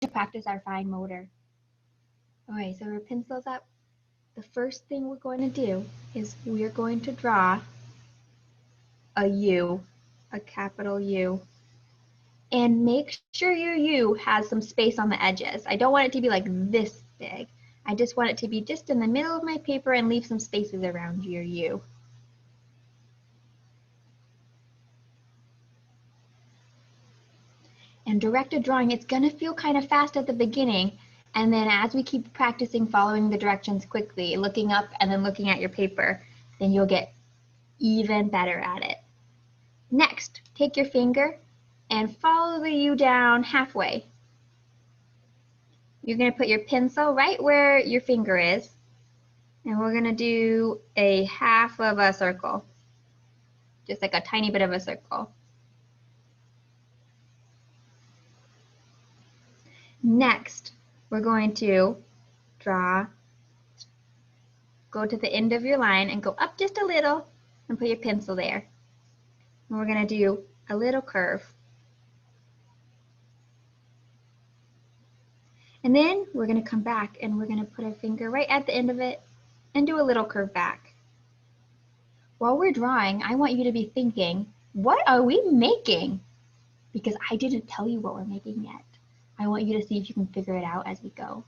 to practice our fine motor. All right, so our pencil's up. The first thing we're going to do is we're going to draw a U, a capital U. And make sure your U has some space on the edges. I don't want it to be like this big. I just want it to be just in the middle of my paper and leave some spaces around your U. And directed drawing, it's going to feel kind of fast at the beginning, and then as we keep practicing following the directions quickly, looking up and then looking at your paper, then you'll get even better at it. Next, take your finger and follow the U down halfway. You're going to put your pencil right where your finger is, and we're going to do a half of a circle, just like a tiny bit of a circle. Next, we're going to go to the end of your line and go up just a little and put your pencil there. And we're going to do a little curve. And then we're going to come back and we're going to put our finger right at the end of it and do a little curve back. While we're drawing, I want you to be thinking, what are we making? Because I didn't tell you what we're making yet. I want you to see if you can figure it out as we go.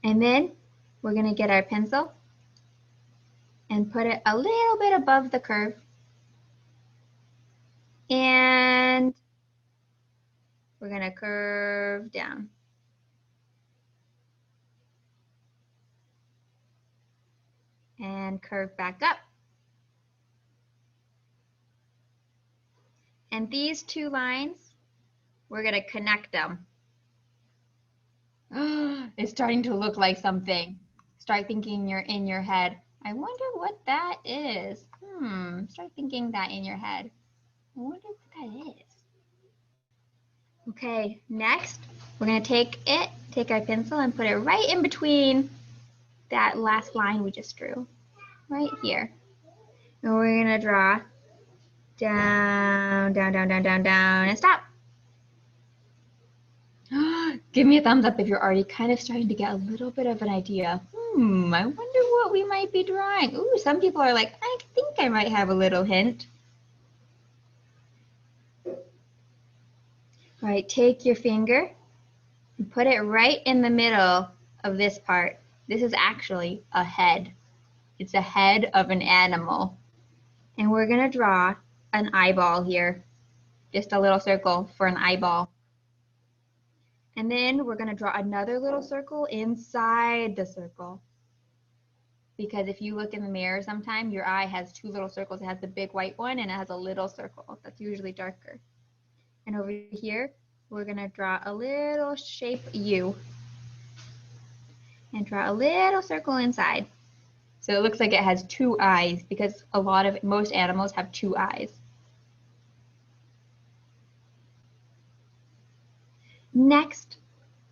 And then we're going to get our pencil and put it a little bit above the curve. And we're going to curve down. And curve back up. And these two lines, we're going to connect them. It's starting to look like something. Start thinking you're in your head. I wonder what that is. Start thinking that in your head. I wonder what that is. Okay, next, we're going to take our pencil and put it right in between that last line we just drew, right here. And we're going to draw down, down, down, down, down, down, and stop. Give me a thumbs up if you're already kind of starting to get a little bit of an idea. I wonder what we might be drawing. Ooh, some people are like, I think I might have a little hint. All right, take your finger and put it right in the middle of this part. This is actually a head. It's a head of an animal. And we're going to draw an eyeball here. Just a little circle for an eyeball. And then we're going to draw another little circle inside the circle. Because if you look in the mirror sometime, your eye has two little circles. It has the big white one and it has a little circle that's usually darker. And over here, we're going to draw a little shape U. And draw a little circle inside. So it looks like it has two eyes because most animals have two eyes. Next,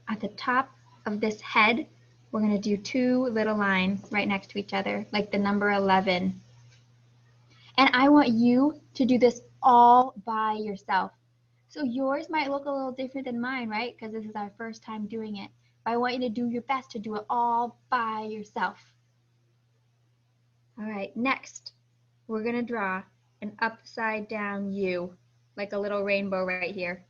at the top of this head, we're going to do two little lines right next to each other, like the number 11. And I want you to do this all by yourself. So yours might look a little different than mine, right? Because this is our first time doing it. But I want you to do your best to do it all by yourself. All right, next, we're going to draw an upside down U, like a little rainbow right here.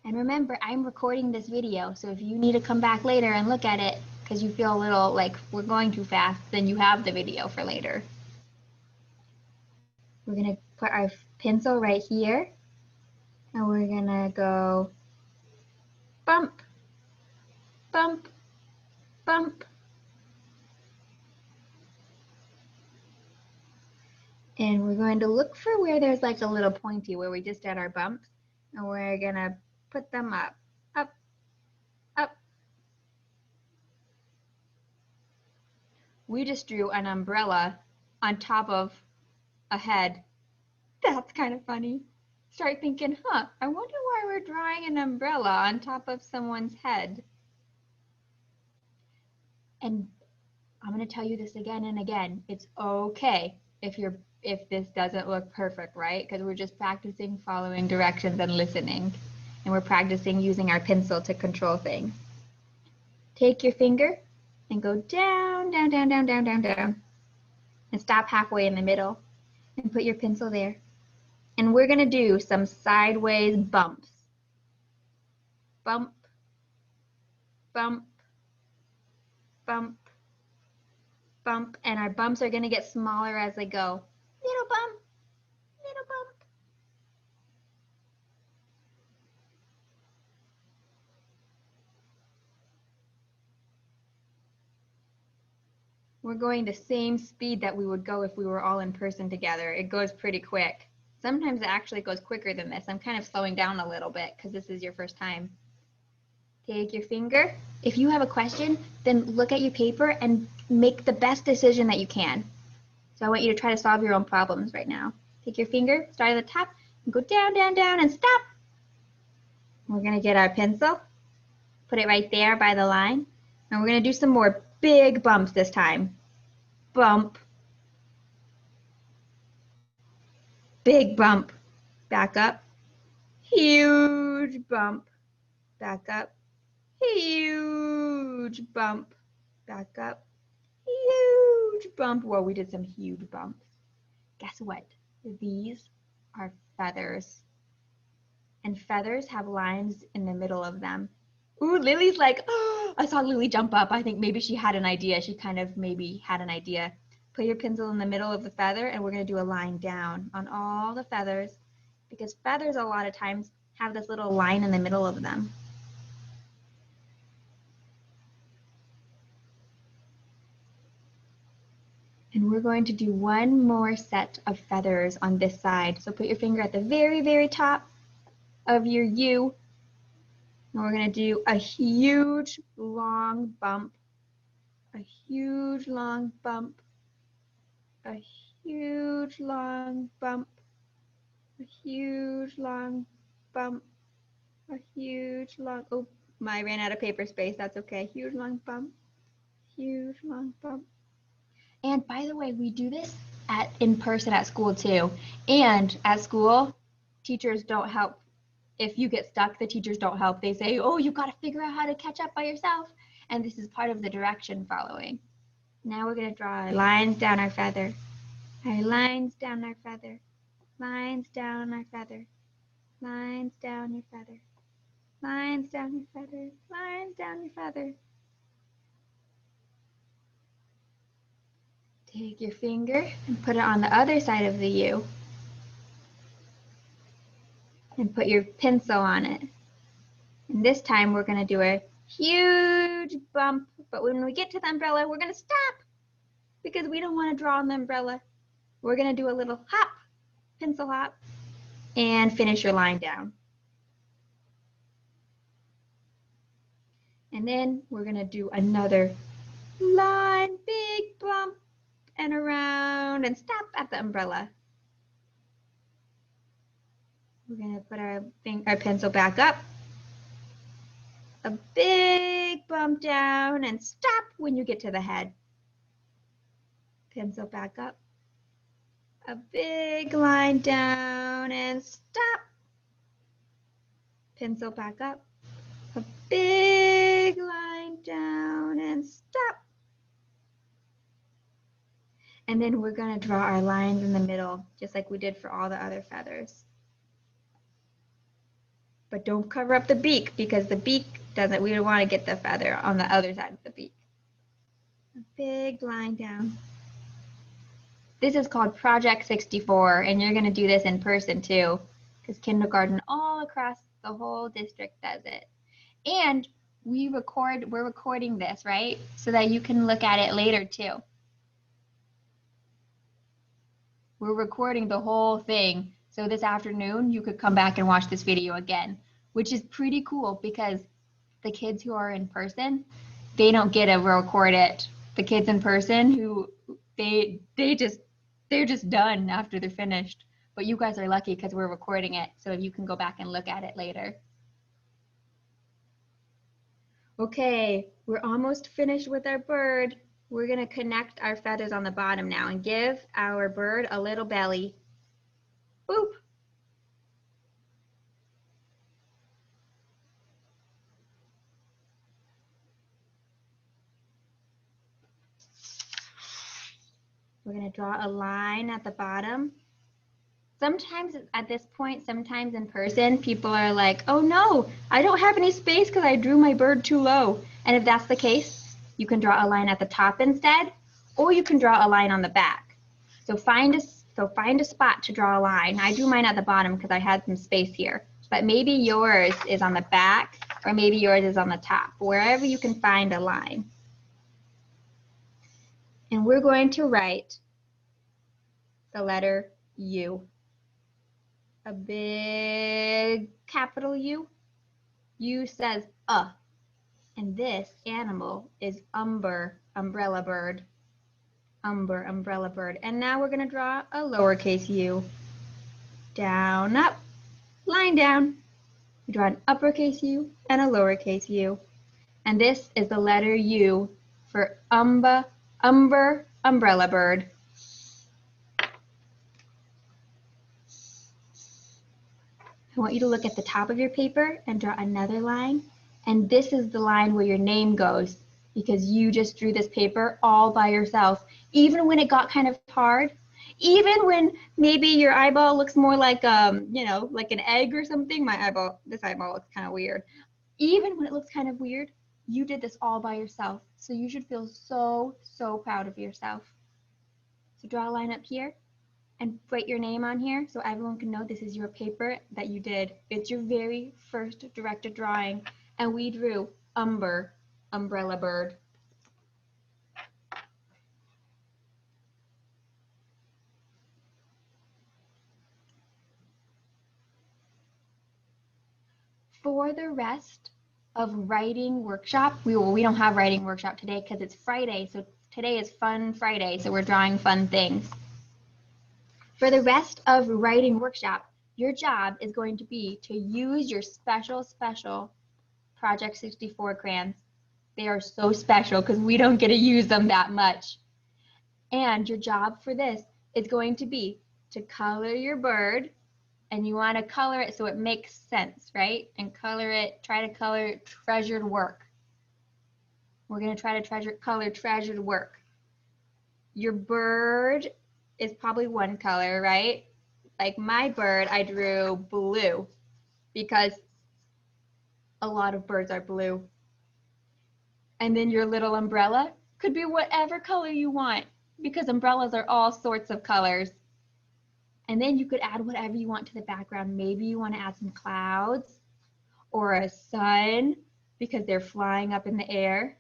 And remember, I'm recording this video, so if you need to come back later and look at it because you feel a little like we're going too fast, then you have the video for later. We're going to put our pencil right here, and we're going to go bump, bump, bump. And we're going to look for where there's like a little pointy where we just did our bumps, and we're going to put them up, up, up. We just drew an umbrella on top of a head. That's kind of funny. Start thinking, I wonder why we're drawing an umbrella on top of someone's head. And I'm going to tell you this again and again. It's okay if your if this doesn't look perfect, right? Because we're just practicing following directions and listening. And we're practicing using our pencil to control things. Take your finger and go down, down, down, down, down, down, down. And stop halfway in the middle and put your pencil there. And we're going to do some sideways bumps. Bump, bump, bump, bump. And our bumps are going to get smaller as they go. Little bump, little bump. We're going the same speed that we would go if we were all in person together. It goes pretty quick. Sometimes it actually goes quicker than this. I'm kind of slowing down a little bit because this is your first time. Take your finger. If you have a question, then look at your paper and make the best decision that you can. So I want you to try to solve your own problems right now. Take your finger, start at the top, and go down, down, down, and stop. We're going to get our pencil, put it right there by the line, and we're going to do some more big bumps this time. Bump, big bump, back up, huge bump, back up, huge bump, back up, huge bump. Whoa, we did some huge bumps. Guess what? These are feathers. And feathers have lines in the middle of them. Ooh, Lily's like, oh, I saw Lily jump up. I think maybe she had an idea. She kind of maybe had an idea. Put your pencil in the middle of the feather and we're going to do a line down on all the feathers because feathers a lot of times have this little line in the middle of them. And we're going to do one more set of feathers on this side. So put your finger at the very, very top of your U. And we're going to do a huge long bump, a huge long bump, a huge long bump, a huge long bump, a huge long, oh, I ran out of paper space, that's okay. Huge long bump, huge long bump. And by the way, we do this in person at school too. And at school, teachers don't help. If you get stuck, the teachers don't help. They say, oh, you got to figure out how to catch up by yourself. And this is part of the direction following. Now we're going to draw our lines down our feather. Our lines down our feather. Lines down our feather. Lines down your feather. Lines down your feather. Lines down your feather. Take your finger and put it on the other side of the U. And put your pencil on it. And this time we're going to do a huge bump, but when we get to the umbrella, we're going to stop because we don't want to draw on the umbrella. We're going to do a little hop, pencil hop, and finish your line down. And then we're going to do another line, big bump, and around, and stop at the umbrella. We're going to put our pencil back up. A big bump down and stop when you get to the head. Pencil back up. A big line down and stop. Pencil back up. A big line down and stop. And then we're going to draw our lines in the middle, just like we did for all the other feathers. But don't cover up the beak because the beak we don't want to get the feather on the other side of the beak. A big line down. This is called Project 64, and you're going to do this in person too, because kindergarten all across the whole district does it. And we're recording this, right? So that you can look at it later too. We're recording the whole thing. So this afternoon, you could come back and watch this video again, which is pretty cool because the kids who are in person, they don't get to record it. The kids in person who they're just done after they're finished. But you guys are lucky because we're recording it so you can go back and look at it later. Okay, we're almost finished with our bird. We're going to connect our feathers on the bottom now and give our bird a little belly. Boop. We're going to draw a line at the bottom. Sometimes at this point, sometimes in person, people are like, oh no, I don't have any space because I drew my bird too low. And if that's the case, you can draw a line at the top instead, or you can draw a line on the back. So find a spot to draw a line. I drew mine at the bottom because I had some space here, but maybe yours is on the back or maybe yours is on the top, wherever you can find a line. And we're going to write the letter U. A big capital U. U says and this animal is Umber, umbrella bird. Umber, umbrella bird. And now we're going to draw a lowercase u. Down, up, line down. We draw an uppercase U and a lowercase u. And this is the letter U for umber, umbrella bird. I want you to look at the top of your paper and draw another line. And this is the line where your name goes because you just drew this paper all by yourself. Even when it got kind of hard, even when maybe your eyeball looks more like, like an egg or something. This eyeball looks kind of weird. Even when it looks kind of weird, you did this all by yourself. So you should feel so, so proud of yourself. So draw a line up here. And write your name on here so everyone can know this is your paper that you did. It's your very first directed drawing. And we drew Umber, umbrella bird. For the rest of writing workshop, we don't have writing workshop today because it's Friday. So today is Fun Friday. So we're drawing fun things. For the rest of writing workshop, your job is going to be to use your special Project 64 crayons. They are so special because we don't get to use them that much. And your job for this is going to be to color your bird, and you want to color it so it makes sense, right? And try to color treasured work. We're going to try to color treasured work. Your bird is probably one color, right? Like my bird, I drew blue because a lot of birds are blue. And then your little umbrella could be whatever color you want because umbrellas are all sorts of colors. And then you could add whatever you want to the background. Maybe you want to add some clouds or a sun because they're flying up in the air.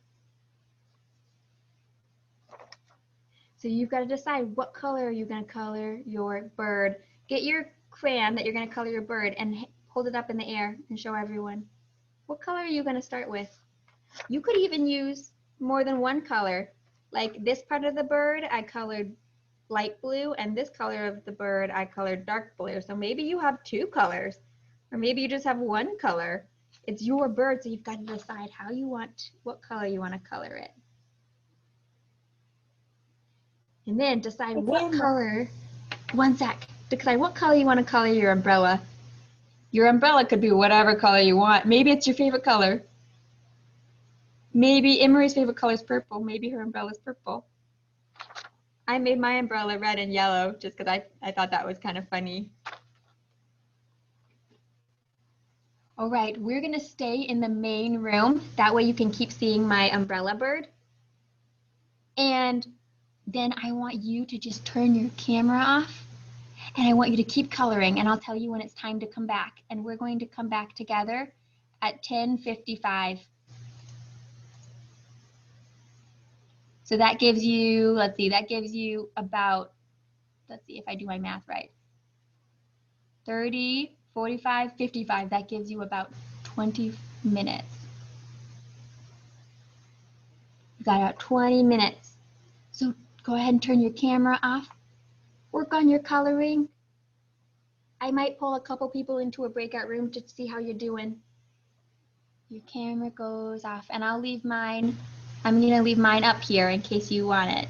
So you've got to decide what color are you going to color your bird. Get your crayon that you're going to color your bird and hold it up in the air and show everyone. What color are you going to start with? You could even use more than one color. Like this part of the bird, I colored light blue, and this color of the bird, I colored dark blue. So maybe you have two colors, or maybe you just have one color. It's your bird, so you've got to decide what color you want to color it. And then decide what color you want to color your umbrella. Your umbrella could be whatever color you want. Maybe it's your favorite color. Maybe Emery's favorite color is purple. Maybe her umbrella is purple. I made my umbrella red and yellow just because I thought that was kind of funny. All right, we're going to stay in the main room. That way you can keep seeing my umbrella bird. And then I want you to just turn your camera off. And I want you to keep coloring, and I'll tell you when it's time to come back. And we're going to come back together at 10:55. So that gives you, about, let's see if I do my math right, 30, 45, 55. That gives you about 20 minutes. You've got about 20 minutes. So go ahead and turn your camera off. Work on your coloring. I might pull a couple people into a breakout room to see how you're doing. Your camera goes off, and I'll leave mine I'm going to leave mine up here in case you want it.